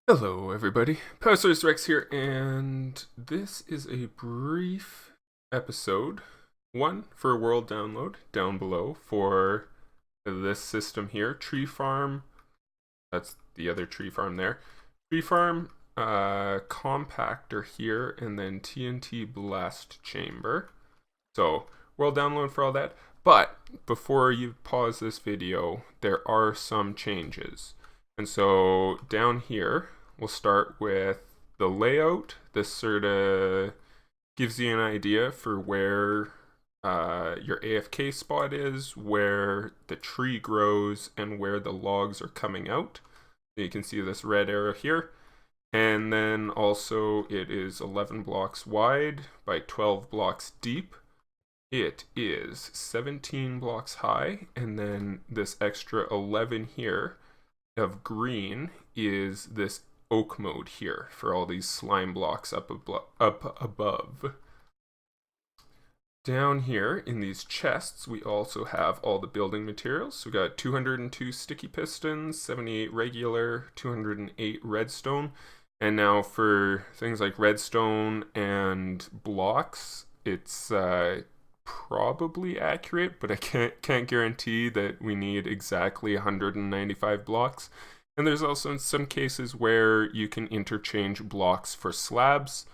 Hello everybody, Powasaurus.Rex here, and this is a brief episode, one for a world download down below for this system here, Tree Farm, that's the other tree farm there, Tree Farm, Compactor here, and then TNT Blast Chamber. So, world download for all that, but before you pause this video, there are some changes. And so down here, we'll start with the layout. This sort of gives you an idea for where your AFK spot is, where the tree grows, and where the logs are coming out. You can see this red arrow here. And then also it is 11 blocks wide by 12 blocks deep. It is 17 blocks high, and then this extra 11 here of green is this oak mode here for all these slime blocks up above. Down here in these chests, we also have all the building materials. So we got 202 sticky pistons, 78 regular, 208 redstone. And now for things like redstone and blocks, it's probably accurate, but I can't guarantee that we need exactly 195 blocks. And there's also some cases where you can interchange blocks for slabs.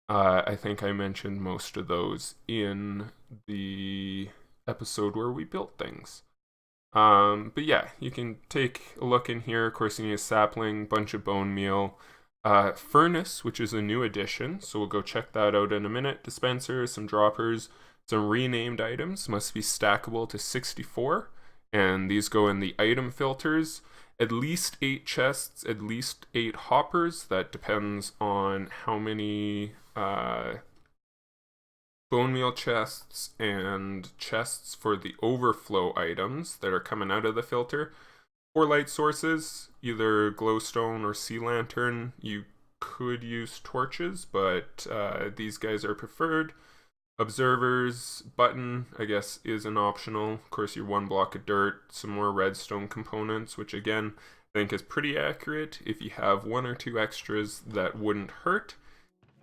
I think I mentioned most of those in the episode where we built things. But yeah, you can take a look in here. Of course, you need a sapling, bunch of bone meal, furnace, which is a new addition, so we'll go check that out in a minute. Dispenser, some droppers. Some renamed items must be stackable to 64, and these go in the item filters. At least 8 chests, at least 8 hoppers. That depends on how many bone meal chests and chests for the overflow items that are coming out of the filter. 4 light sources, either glowstone or sea lantern. You could use torches, but these guys are preferred. Observers button, I guess, is an optional. Of course, your 1 block of dirt, some more redstone components, which again, I think is pretty accurate. If you have 1 or 2 extras, that wouldn't hurt.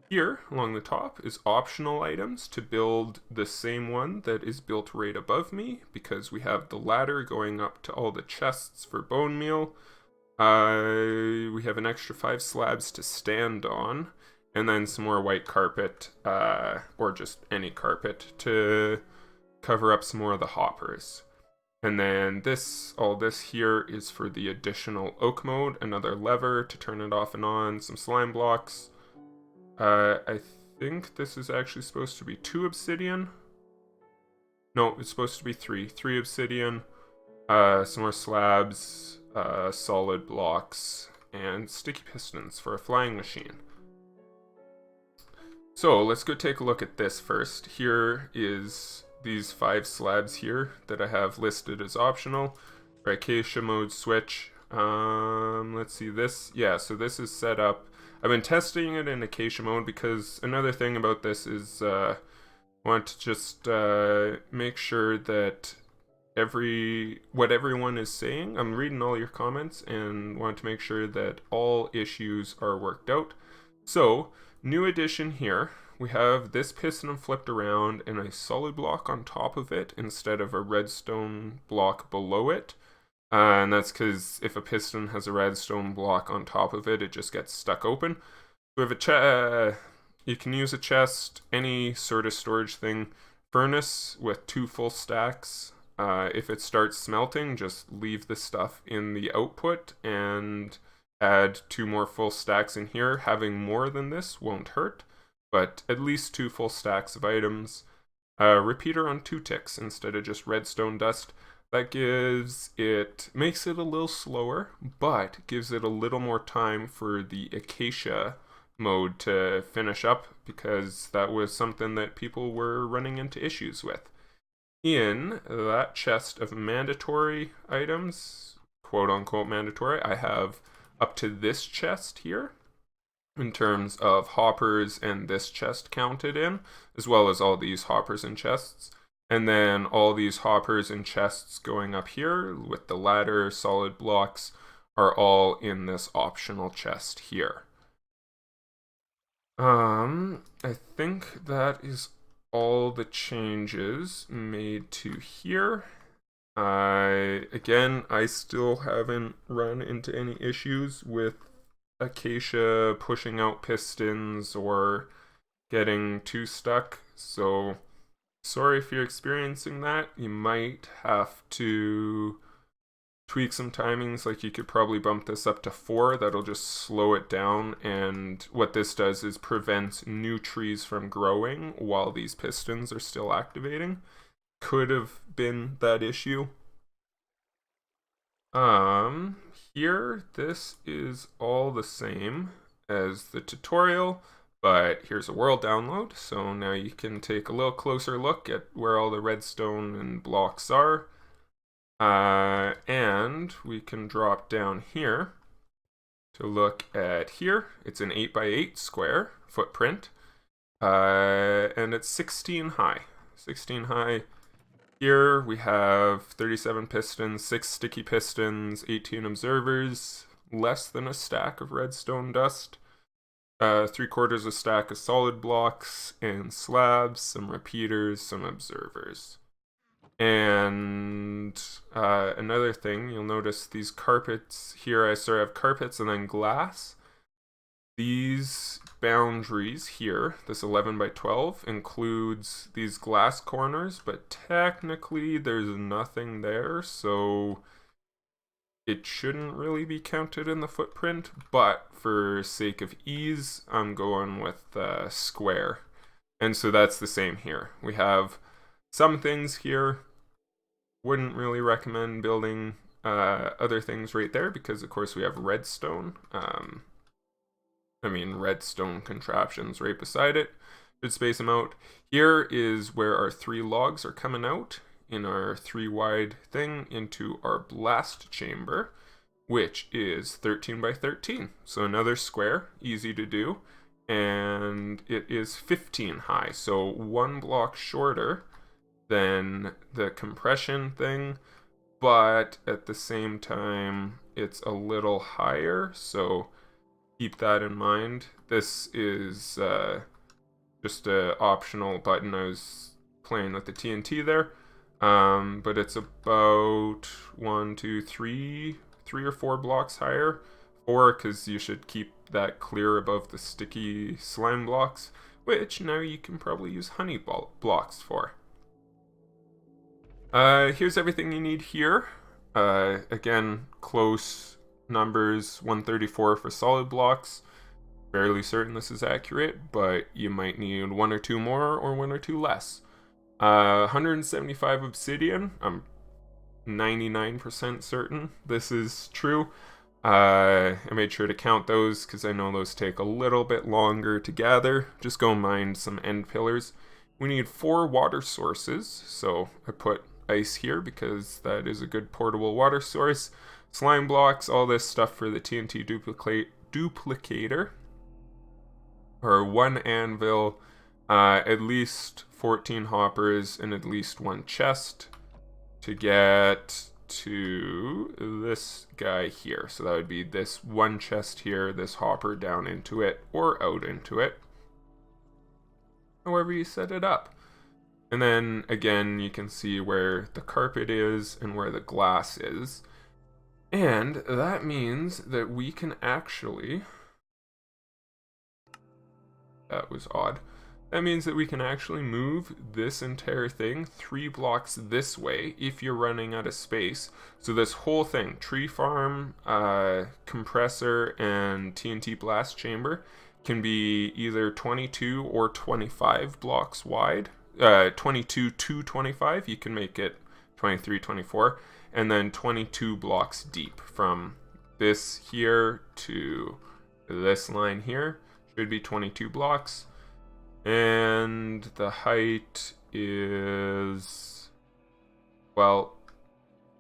Here, along the top, is optional items to build the same one that is built right above me, because we have the ladder going up to all the chests for bone meal. We have an extra 5 slabs to stand on. And then some more white carpet, or just any carpet, to cover up some more of the hoppers. And then all this here is for the additional oak mode, another lever to turn it off and on, some slime blocks. I think this is actually supposed to be 2 obsidian. No, it's supposed to be 3. 3 obsidian, some more slabs, solid blocks, and sticky pistons for a flying machine. So let's go take a look at this first. Here is these 5 slabs here that I have listed as optional. Acacia mode switch. Let's see this. Yeah, so this is set up. I've been testing it in Acacia mode because another thing about this is I want to just make sure that what everyone is saying, I'm reading all your comments and want to make sure that all issues are worked out. So, new addition here, we have this piston flipped around and a solid block on top of it instead of a redstone block below it. And that's because if a piston has a redstone block on top of it, it just gets stuck open. We have you can use a chest, any sort of storage thing. Furnace with 2 full stacks. If it starts smelting, just leave the stuff in the output and add 2 more full stacks in here. Having more than this won't hurt, but at least 2 full stacks of items. Repeater on 2 ticks instead of just redstone dust. That makes it a little slower, but gives it a little more time for the Acacia mode to finish up, because that was something that people were running into issues with. In that chest of mandatory items, quote unquote mandatory, I have up to this chest here in terms of hoppers, and this chest counted in, as well as all these hoppers and chests. And then all these hoppers and chests going up here with the ladder, solid blocks, are all in this optional chest here. I think that is all the changes made to here. Again, I still haven't run into any issues with Acacia pushing out pistons or getting too stuck, so sorry if you're experiencing that. You might have to tweak some timings, like you could probably bump this up to 4. That'll just slow it down, and what this does is prevent new trees from growing while these pistons are still activating. Could have been that issue. Here, this is all the same as the tutorial, but here's a world download, so now you can take a little closer look at where all the redstone and blocks are. And we can drop down here to look at here. It's an 8x8 square footprint, and it's 16 high. 16 high. Here we have 37 pistons, 6 sticky pistons, 18 observers, less than a stack of redstone dust, 3/4 a stack of solid blocks and slabs, some repeaters, some observers. And another thing, you'll notice these carpets here, I sort of have carpets and then glass. These boundaries here, this 11x12, includes these glass corners, but technically there's nothing there, so it shouldn't really be counted in the footprint, but for sake of ease, I'm going with square. And so that's the same here. We have some things here. Wouldn't really recommend building other things right there because, of course, we have redstone. Redstone contraptions right beside it. Should space them out. Here is where our 3 logs are coming out in our 3 wide thing into our blast chamber, which is 13x13. So another square, easy to do. And it is 15 high, so 1 block shorter than the compression thing, but at the same time it's a little higher, so keep that in mind. This is just an optional button. I was playing with the TNT there, but it's about 1, 2, 3 or 4 blocks higher. 4 because you should keep that clear above the sticky slime blocks, which now you can probably use honey blocks for. Here's everything you need here. Again, close numbers, 134 for solid blocks. Fairly certain this is accurate, but you might need 1 or 2 more or 1 or 2 less. 175 obsidian. I'm 99% certain this is true. I made sure to count those because I know those take a little bit longer to gather. Just go mine some end pillars. We need 4 water sources, so I put ice here because that is a good portable water source. Slime blocks, all this stuff for the TNT duplicator. Or 1 anvil, at least 14 hoppers, and at least 1 chest to get to this guy here. So that would be this 1 chest here, this hopper down into it, or out into it. However you set it up. And then again, you can see where the carpet is and where the glass is. And that means that we can actually... That was odd. That means that we can actually move this entire thing 3 blocks this way if you're running out of space. So this whole thing, tree farm, compressor, and TNT blast chamber can be either 22 or 25 blocks wide. 22 to 25, you can make it 23, 24, and then 22 blocks deep from this here to this line here should be 22 blocks, and the height is, well,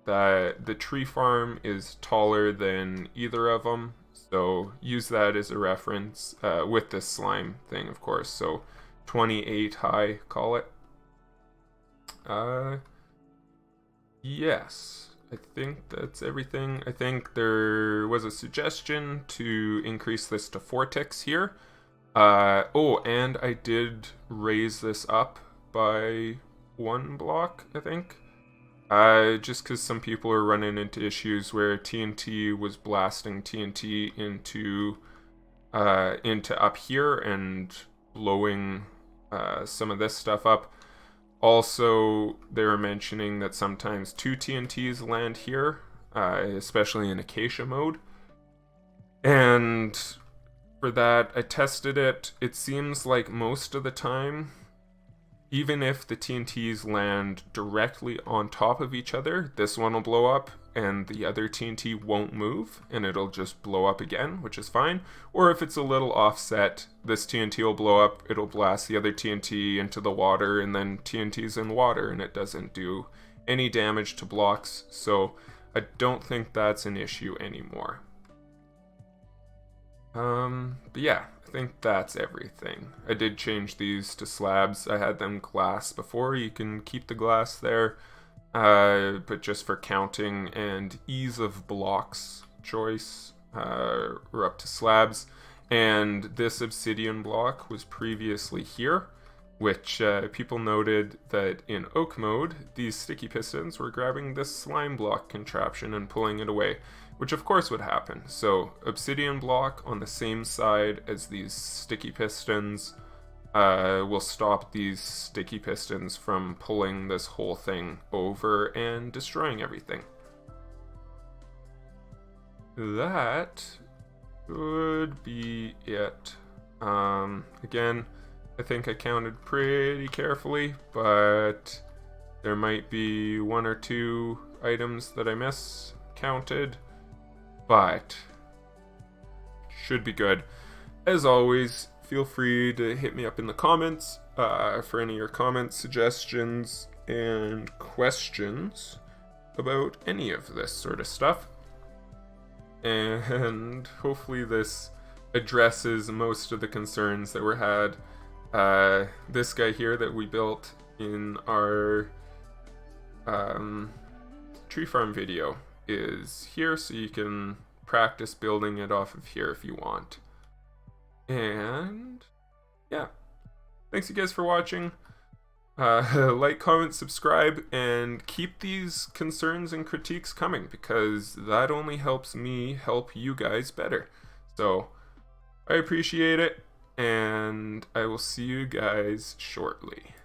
the tree farm is taller than either of them, so use that as a reference with this slime thing, of course. So 28 high, call it. Yes. I think that's everything. I think there was a suggestion to increase this to 4 ticks here. Oh, and I did raise this up by 1 block, I think. Just because some people are running into issues where TNT was blasting TNT into up here and blowing some of this stuff up. Also, they were mentioning that sometimes 2 TNTs land here, especially in Acacia mode. And for that, I tested it. It seems like most of the time, even if the TNTs land directly on top of each other, this one will blow up and the other TNT won't move and it'll just blow up again, which is fine. Or if it's a little offset, this TNT will blow up, it'll blast the other TNT into the water, and then TNT's in water and it doesn't do any damage to blocks. So I don't think that's an issue anymore. But yeah, I think that's everything. I did change these to slabs. I had them glass before. You can keep the glass there, but just for counting and ease of blocks choice, we're up to slabs. And this obsidian block was previously here, which people noted that in oak mode, these sticky pistons were grabbing this slime block contraption and pulling it away, which of course would happen. So obsidian block on the same side as these sticky pistons will stop these sticky pistons from pulling this whole thing over and destroying everything. That would be it. Again, I think I counted pretty carefully, but there might be 1 or 2 items that I miscounted, but should be good. As always, feel free to hit me up in the comments for any of your comments, suggestions, and questions about any of this sort of stuff. And hopefully this addresses most of the concerns that were had. This guy here that we built in our tree farm video is here, so you can practice building it off of here if you want. And yeah, thanks you guys for watching. Like, comment, subscribe, and keep these concerns and critiques coming, because that only helps me help you guys better. So I appreciate it, and I will see you guys shortly.